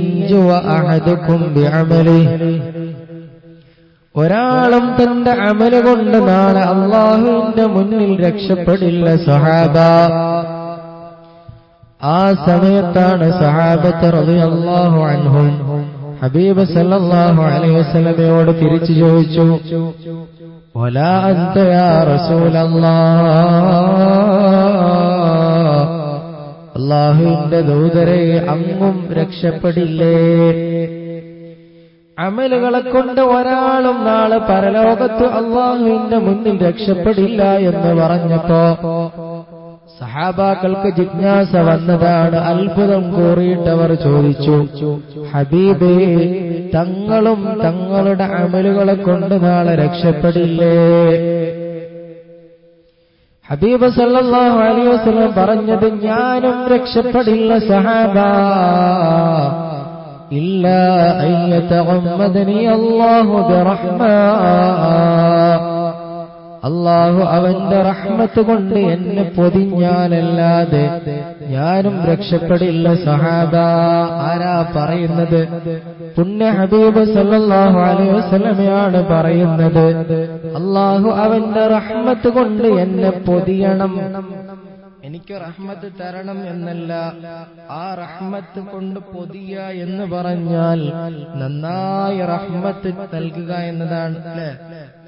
യൻജുവ അഹദുകും ബിഅമലിഹി, ഒരാളും തന്റെ അമല് കൊണ്ട് നാളെ അല്ലാഹുവിന്റെ മുന്നിൽ രക്ഷപ്പെടില്ല സഹാബ. ആ സമയത്താണ് സഹാബത്ത് റളിയല്ലാഹു അൻഹും ഹബീബ് സല്ലല്ലാഹു അലൈഹി വസല്ലമയോട് തിരിച്ചു ചോദിച്ചു, വലാ അൻത യാ റസൂലല്ലാഹ്, അല്ലാഹുവിന്റെ ദൂതരെ അങ്ങും രക്ഷപ്പെടില്ലേ? അമലുകളെ കൊണ്ട് ഒരാളും നാളെ പരലോകത്ത് അല്ലാഹുവിന്റെ മുന്നിൽ രക്ഷപ്പെടില്ല എന്ന് പറഞ്ഞപ്പോ സഹാബാക്കൾക്ക് ജിജ്ഞാസ വന്നതാണ്. അത്ഭുതം കൂറിയിട്ടവർ ചോദിച്ചു, ഹബീബേ, തങ്ങളും തങ്ങളുടെ അമലുകളെ കൊണ്ട് നാളെ രക്ഷപ്പെടില്ലേ? ഹബീബ് സല്ലല്ലാഹു അലൈഹി വസല്ലം പറഞ്ഞത്, ഞാനും രക്ഷപ്പെടില്ല സഹാബ, ഇല്ലാ അൻ യതഗമ്മദനി അല്ലാഹു ബിറഹ്മ, അല്ലാഹു അവന്റെ റഹ്മത്ത് കൊണ്ട് എന്നെ പൊതിഞ്ഞാലല്ലാതെ ഞാനും രക്ഷപ്പെടില്ല സഹാബ. ആരാ പറയുന്നത്? പുണ്യ ഹബീബ് സല്ലല്ലാഹു അലൈഹി വസല്ലമയാണ് പറയുന്നത്. അല്ലാഹു അവന്റെ റഹ്മത്ത് കൊണ്ട് എന്നെ പൊതിയണം, എനിക്ക് റഹ്മത്ത് തരണം എന്നല്ല, ആ റഹ്മത്ത് കൊണ്ട് പൊതിയ എന്ന് പറഞ്ഞാൽ നന്നായി റഹ്മത്ത് നൽകുക എന്നതാണ്, അല്ലേ?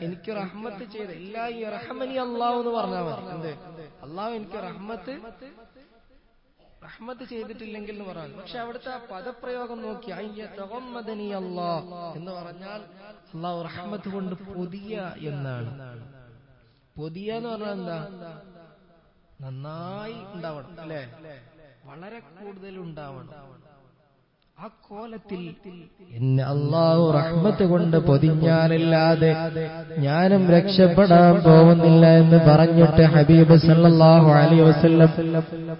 എനിക്ക് റഹ്മത്ത് ചെയ്ത് ഇല്ലാ യർഹമനി അല്ലാഹു എന്ന് പറഞ്ഞാൽ മതി. എന്ത്? അല്ലാഹു എനിക്ക് റഹ്മത്ത് ചെയ്തിട്ടില്ലെങ്കിൽ എന്ന് പറഞ്ഞു. പക്ഷെ അവിടുത്തെ ആ പദപ്രയോഗം നോക്കി, അയ്യതഗമ്മദനി അല്ലാഹ് എന്ന് പറഞ്ഞാൽ അല്ലാഹു റഹ്മത്ത് കൊണ്ട് പൊതിയ എന്നാണ്. പൊതിയ എന്ന് പറഞ്ഞാൽ എന്താ? നന്നായി ഉണ്ടാവണം, അല്ലേ? വളരെ കൂടുതൽ ഉണ്ടാവണം. ആ കോലത്തിൽ എന്നെ അല്ലാഹു റഹ്മത്ത് കൊണ്ട് പൊതിഞ്ഞാലല്ലാതെ ഞാനും രക്ഷപ്പെടാൻ പോകുന്നില്ല എന്ന് പറഞ്ഞിട്ട് ഹബീബ് സല്ലല്ലാഹു അലൈഹി വസല്ലം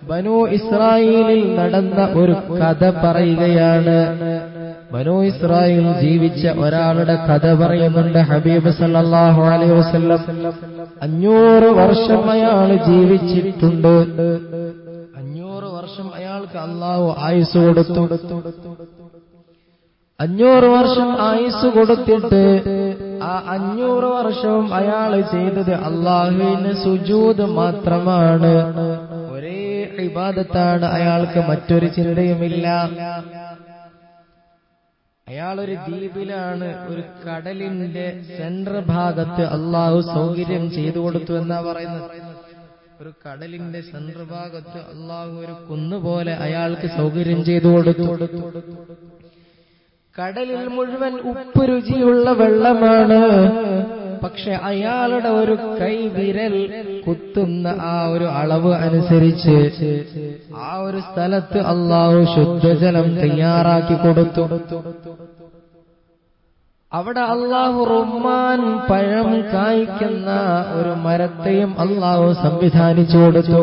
ബനൂ ഇസ്രായേലിൽ നടന്ന ഒരു കഥ പറയുകയാണ്. ബനൂ ഇസ്രായേൽ ജീവിച്ച ഒരാളുടെ കഥ പറയുന്നുണ്ട് ഹബീബ് സല്ലല്ലാഹു അലൈഹി വസല്ലം. 500 വർഷം അയാൾ ജീവിച്ചിട്ടുണ്ട്. 500 വർഷം അയാൾക്ക് അല്ലാഹു ആയുസ് കൊടുത്തു. 500 വർഷം ആയുസ് കൊടുത്തിട്ട് ആ 500 വർഷവും അയാൾ ചെയ്തത് അല്ലാഹുവിന് സുജൂദ് മാത്രമാണ്. ഒരേ ഇബാദത്താണ് അയാൾക്ക്, മറ്റൊരു ചിന്തയുമില്ല. അയാളൊരു ദ്വീപിലാണ്, ഒരു കടലിന്റെ സെൻട്രൽ ഭാഗത്ത് അല്ലാഹു സൗകര്യം ചെയ്തു കൊടുത്തു എന്നാ പറയുന്നത്. ഒരു കടലിന്റെ സെൻട്രൽ ഭാഗത്ത് അല്ലാഹു ഒരു കുന്നുപോലെ അയാൾക്ക് സൗകര്യം ചെയ്തു കൊടുത്തു. കടലിൽ മുഴുവൻ ഉപ്പ് രുചിയുള്ള വെള്ളമാണ്. പക്ഷെ അയാളുടെ ഒരു കൈവിരൽ കുത്തുന്ന ആ ഒരു അളവ് അനുസരിച്ച് ആ ഒരു സ്ഥലത്ത് അല്ലാഹു ശുദ്ധജലം തയ്യാറാക്കി കൊടുത്തു. അവിടെ അല്ലാഹു റുമ്മാൻ പഴം കായ്ക്കുന്ന ഒരു മരത്തെയും അല്ലാഹു സംവിധാനിച്ചു കൊടുത്തു.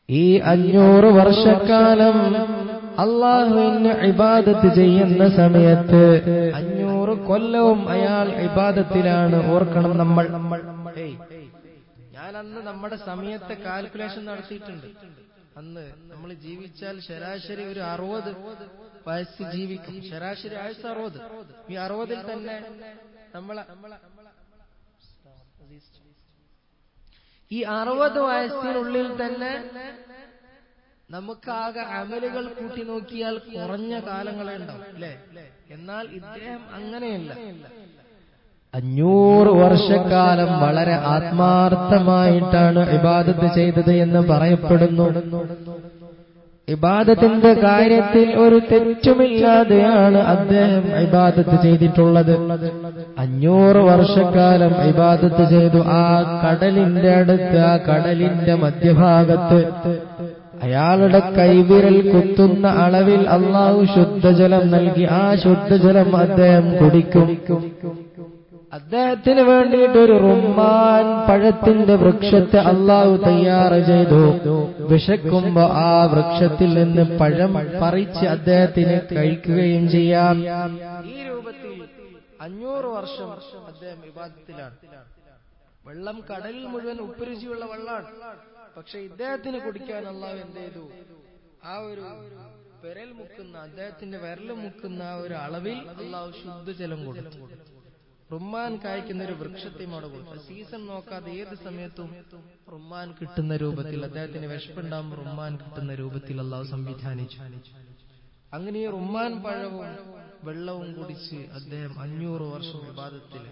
ഈ 500 വർഷക്കാലം അല്ലാഹുവിന് ഇബാദത്ത് ചെയ്യുന്ന സമയത്ത് 500 കൊല്ലവും അയാൾ ഇബാദത്തിലാണ്. ഓർക്കണം, ഞാൻ അന്ന് നമ്മുടെ സമയത്തെ കാൽക്കുലേഷൻ നടത്തിയിട്ടുണ്ട്. അന്ന് നമ്മൾ ജീവിച്ചാൽ ശരാശരി ഒരു 60 വയസ്സ് ജീവിക്കും. ശരാശരി ആയുസ് 60. ഈ 60-ൽ തന്നെ ഈ 60 വയസ്സിനുള്ളിൽ തന്നെ നമുക്കാകെ അമലുകൾ കൂട്ടി നോക്കിയാൽ കുറഞ്ഞ കാലങ്ങളെ ഉണ്ടാവും, അല്ലേ? എന്നാൽ ഇദ്ദേഹം അങ്ങനെയല്ല. 500 വർഷക്കാലം വളരെ ആത്മാർത്ഥമായിട്ടാണ് ഇബാദത്ത് ചെയ്തത് എന്ന് പറയപ്പെടുന്നു. ഇബാദത്തിന്റെ കാര്യത്തിൽ ഒരു തെറ്റുമില്ലാതെയാണ് അദ്ദേഹം ഇബാദത്ത് ചെയ്തിട്ടുള്ളത്. 500 വർഷക്കാലം ഇബാദത്ത് ചെയ്തു. ആ കടലിന്റെ അടുത്ത്, ആ കടലിന്റെ മധ്യഭാഗത്ത് അയാളുടെ കൈവിരൽ കുത്തുന്ന അളവിൽ അല്ലാഹു ശുദ്ധജലം നൽകി. ആ ശുദ്ധജലം അദ്ദേഹം കുടിക്കും. അദ്ദേഹത്തിന് വേണ്ടിയിട്ട് ഒരു റുമ്മാൻ പഴത്തിന്റെ വൃക്ഷത്തെ അല്ലാഹു തയ്യാറ് ചെയ്തു. വിശക്കുമ്പോ ആ വൃക്ഷത്തിൽ നിന്ന് പഴം പറിച്ച് അദ്ദേഹത്തിന് കഴിക്കുകയും ചെയ്യാം. ഈ രൂപത്തിൽ 500 വർഷം അദ്ദേഹം ഇബാദത്തിലാണ്. വെള്ളം കടലിൽ മുഴുവൻ ഉപ്പുരുചിയുള്ള വെള്ളമാണ്. പക്ഷെ ഇദ്ദേഹത്തിന് കുടിക്കാൻ അല്ലാഹു എന്ത് ചെയ്തു? ആ ആ ഒരു വിരൽ മുക്കുന്ന, അദ്ദേഹത്തിന്റെ വിരൽ മുക്കുന്ന ആ ഒരു അളവിൽ അള്ളാഹു ശുദ്ധജലം കൊടുത്തു. റുമ്മാൻ കായ്ക്കുന്ന ഒരു വൃക്ഷത്തെയും അവിടെ കൊടുത്തു. സീസൺ നോക്കാതെ ഏത് സമയത്തും റുമ്മാൻ കിട്ടുന്ന രൂപത്തിൽ, അദ്ദേഹത്തിന് വിശപ്പുണ്ടാകുമ്പോൾ റുമ്മാൻ കിട്ടുന്ന രൂപത്തിൽ അള്ളാഹു സംവിധാനിച്ചു. അങ്ങനെ ഈ റുമ്മാൻ പഴവും വെള്ളവും കുടിച്ച് അദ്ദേഹം 500 വർഷം ഇബാദത്തിൽ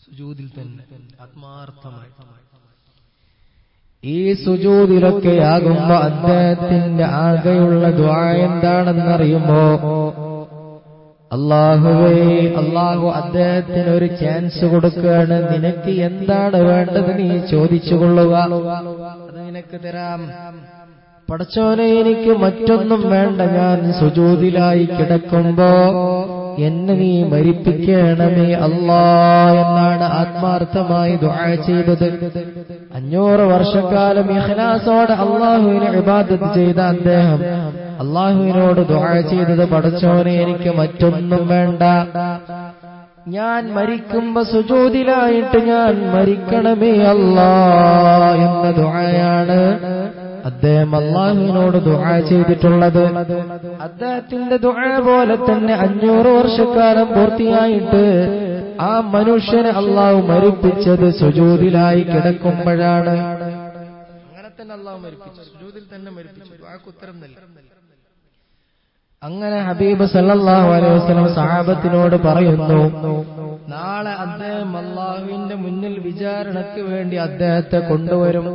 സുജൂദിൽ തന്നെ ആത്മാർത്ഥമായി. ഈ സുജൂദിലൊക്കെയാകുമ്പോ അദ്ദേഹത്തിന്റെ ആകെയുള്ള ദുആ എന്താണെന്നറിയുമ്പോ, അല്ലാഹുവേ, അല്ലാഹു അദ്ദേഹത്തിന് ഒരു ചാൻസ് കൊടുക്കുകയാണ്. നിനക്ക് എന്താണ് വേണ്ടത് നീ ചോദിച്ചുകൊള്ളുക, അത് നിനക്ക് തരാം. പടച്ചോനെ, എനിക്ക് മറ്റൊന്നും വേണ്ട, ഞാൻ സുജൂദിലായി കിടക്കുമ്പോ എന്നെ നീ മരിപ്പിക്കണമേ അല്ലാ എന്നാണ് ആത്മാർത്ഥമായി ദുആ ചെയ്തത്. 500 വർഷക്കാലം ഇഖ്ലാസോടെ അല്ലാഹുവിനെ ഇബാദത്ത് ചെയ്ത അദ്ദേഹം അല്ലാഹുവിനോട് ദുആ ചെയ്തത്, പടച്ചോനെ, എനിക്ക് മറ്റൊന്നും വേണ്ട, ഞാൻ മരിക്കുമ്പോ സുജൂദിലായിട്ട് ഞാൻ മരിക്കണമേ അല്ലാ എന്ന ദുആയാണ് അദ്ദേഹം അല്ലാഹുവിനോട് ദുആ ചെയ്തിട്ടുള്ളത്. അദ്ദേഹത്തിന്റെ ദുആ പോലെ തന്നെ 500 വർഷക്കാലം പൂർത്തിയായിട്ട് ആ മനുഷ്യനെ അല്ലാഹു മരിപ്പിച്ചത് സുജൂദിലായി കിടക്കുമ്പോഴാണ്. അങ്ങനെ തന്നെ അല്ലാഹു മരിപ്പിച്ചു, സുജൂദിൽ തന്നെ മരിപ്പിച്ചു, ദുആക്ക് ഉത്തരം നൽകി. അങ്ങനെ ഹബീബ് സല്ലല്ലാഹു അലൈഹി വസല്ലം സഹാബത്തിനോട് പറയുന്നു, നാളെ അദ്ദേഹം അല്ലാഹുവിന്റെ മുന്നിൽ വിചാരണയ്ക്ക് വേണ്ടി അദ്ദേഹത്തെ കൊണ്ടുവരും.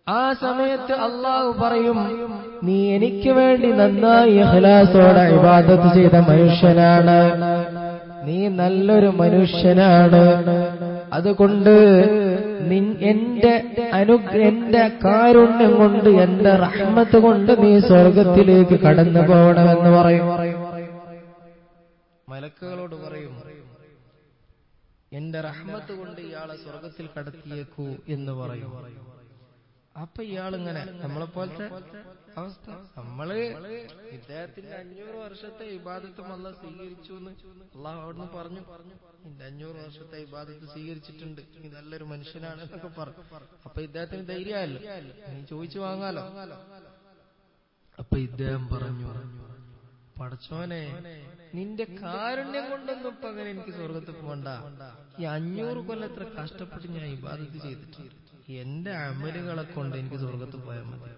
ആ സമയത്ത് അല്ലാഹു പറയും, നീ എനിക്ക് വേണ്ടി നന്നായി ഇഖ്ലാസോടെ ഇബാദത്ത് ചെയ്ത മനുഷ്യനാണ്, നീ നല്ലൊരു മനുഷ്യനാണ്, അതുകൊണ്ട് എന്റെ കാരുണ്യം കൊണ്ട്, എന്റെ റഹ്മത്ത് കൊണ്ട് നീ സ്വർഗത്തിലേക്ക് കടന്നു പോകണമെന്ന് പറയും. മലക്കുകളോട് പറയും, എന്റെ റഹ്മത്ത് കൊണ്ട് ഇയാളെ സ്വർഗത്തിൽ കടത്തിയേക്കൂ എന്ന് പറയും. അപ്പൊ ഇയാളിങ്ങനെ നമ്മളെപ്പോലത്തെ അവസ്ഥ, നമ്മള് ഇദ്ദേഹത്തിന്റെ 500 വർഷത്തെ ഇബാദത്തും അല്ലാഹു സ്വീകരിച്ചു എന്ന് അല്ലാഹു അവിടുന്ന് പറഞ്ഞു, എന്റെ 500 വർഷത്തെ ഇബാദത്ത് സ്വീകരിച്ചിട്ടുണ്ട്, നീ നല്ലൊരു മനുഷ്യനാണ് എന്നൊക്കെ പറഞ്ഞു. അപ്പൊ ഇദ്ദേഹത്തിന് ധൈര്യമല്ലോ, നീ ചോദിച്ചു വാങ്ങാലോ. അപ്പൊ ഇദ്ദേഹം പറഞ്ഞു, പടച്ചോനെ, നിന്റെ കാരുണ്യം കൊണ്ടൊന്നും ഇപ്പൊ അങ്ങനെ എനിക്ക് സ്വർഗത്തിൽ പോകണ്ട, ഈ 500 കൊല്ലം എത്ര കഷ്ടപ്പെട്ട് ഞാൻ ഇബാദത്ത് ചെയ്തിട്ടുണ്ട്, എന്റെ അമലുകളെ കൊണ്ട് എനിക്ക് സ്വർഗത്ത് പോയാൽ മതി,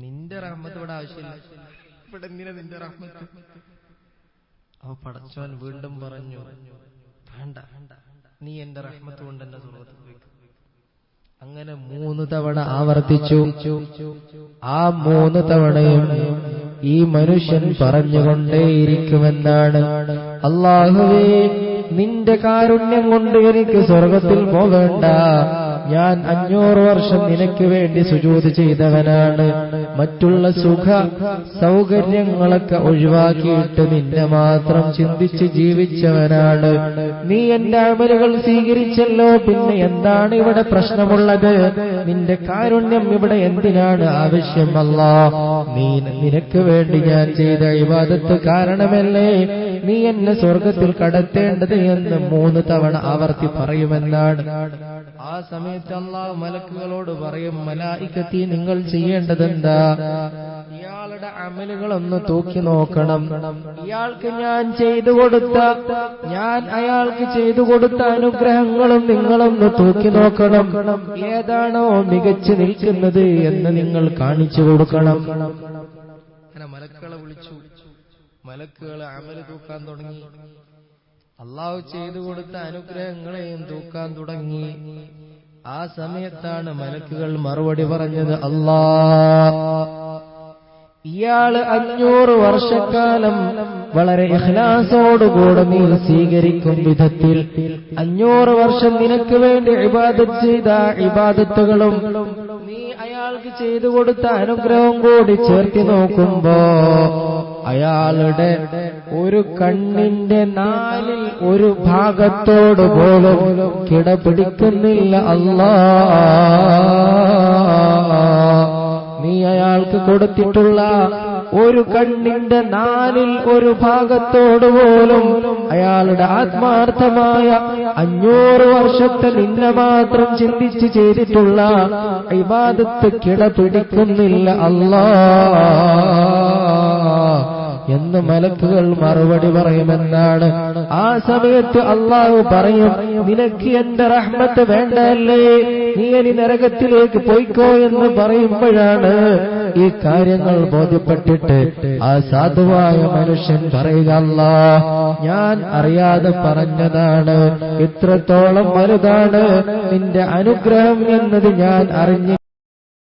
നിന്റെ റഹ്മത്ത് ഇവിടെ ആവശ്യമില്ല, ഇവിടെ എന്തിനാ നിന്റെ റഹ്മത്ത്? അപ്പൊ പടച്ചോൻ വീണ്ടും പറഞ്ഞു, വേണ്ട, നീ എന്റെ റഹ്മത്ത് കൊണ്ട് എന്റെ സ്വർഗത്ത് പോയിക്കും. അങ്ങനെ 3 തവണ ആവർത്തിച്ചു. ആ 3 തവണയും ഈ മനുഷ്യൻ പറഞ്ഞുകൊണ്ടേയിരിക്കുമെന്നാണ്, അല്ലാഹുവേ, നിന്റെ കാരുണ്യം കൊണ്ട് എനിക്ക് സ്വർഗത്തിൽ പോകേണ്ട, ഞാൻ 500 വർഷം നിനക്ക് വേണ്ടി സുജൂദ് ചെയ്തവനാണ്, മറ്റുള്ള സുഖ സൗകര്യങ്ങളൊക്കെ ഒഴിവാക്കിയിട്ട് നിന്നെ മാത്രം ചിന്തിച്ച് ജീവിച്ചവനാണ്, നീ എന്റെ അമലുകൾ സ്വീകരിച്ചല്ലോ, പിന്നെ എന്താണ് ഇവിടെ പ്രശ്നമുള്ളത്? നിന്റെ കാരുണ്യം ഇവിടെ എന്തിനാണ് ആവശ്യം? അല്ലാഹ്, നിനക്ക് വേണ്ടി ഞാൻ ചെയ്ത ഇബാദത്ത് കാരണമല്ലേ നീ എന്നെ സ്വർഗത്തിൽ കടത്തേണ്ടത് എന്ന് 3 തവണ ആവർത്തി പറയുമെന്നാണ്. ആ സമയത്ത് അല്ലാഹു മലക്കുകളോട് പറയും, മലായികത്തി, നിങ്ങൾ ചെയ്യേണ്ടതെന്താ? ഇയാളുടെ അമലുകളൊന്ന് തൂക്കി നോക്കണം. ഇയാൾക്ക് ഞാൻ അയാൾക്ക് ചെയ്തു കൊടുത്ത അനുഗ്രഹങ്ങളും നിങ്ങളൊന്ന് തൂക്കി നോക്കണം. ഏതാണോ മികച്ചു നിൽക്കുന്നത് എന്ന് നിങ്ങൾ കാണിച്ചു കൊടുക്കണം. അങ്ങനെ മലക്കുകളെ വിളിച്ചു. മലക്കുകളെ അമല് തൂക്കാൻ തുടങ്ങി. അല്ലാഹു ചെയ്തു കൊടുത്ത അനുഗ്രഹങ്ങളെയും തൂക്കാൻ തുടങ്ങി. ആ സമയത്താണ് മലക്കുകൾ മറുപടി പറഞ്ഞത്, ഇയാള് 500 വർഷക്കാലം വളരെ ഇഖ്ലാസോടുകൂടെ നീ സ്വീകരിക്കും വിധത്തിൽ 500 വർഷം നിനക്ക് വേണ്ടി ഇബാദത്ത് ചെയ്ത ഇബാദത്തുകളും നീ അയാൾക്ക് ചെയ്തു കൊടുത്ത അനുഗ്രഹം കൂടി ചേർത്തി നോക്കുമ്പോ അയാളുടെ ഒരു കണ്ണിന്റെ 4ൽ 1 ഭാഗത്തോട് പോലും കിടപിടിക്കുന്നില്ല. നീ അയാൾക്ക് കൊടുത്തിട്ടുള്ള ഒരു കണ്ണിന്റെ 1/4 ഭാഗത്തോടുപോലും അയാളുടെ ആത്മാർത്ഥമായ 500 വർഷത്തെ നിന്നെ മാത്രം ചിന്തിച്ച് ചെയ്തിട്ടുള്ള ഇബാദത്ത് കിടപിടിക്കുന്നില്ല അല്ലാഹ് എന്ന് മലക്കുകൾ മറുപടി പറയുമെന്നാണ്. ആ സമയത്ത് അല്ലാഹു പറയും, നിനക്ക് എന്റെ റഹ്മത്ത് വേണ്ടല്ലേ, നീ ഇനി നരകത്തിലേക്ക് പോയിക്കോ എന്ന് പറയുമ്പോഴാണ് ഈ കാര്യങ്ങൾ ബോധ്യപ്പെട്ടിട്ട് ആ സാധുവായ മനുഷ്യൻ പറയുക, അല്ലാഹ് ഞാൻ അറിയാതെ പറഞ്ഞതാണ്, ഇത്രത്തോളം വലുതാണ് നിന്റെ അനുഗ്രഹം എന്നത് ഞാൻ അറിഞ്ഞു.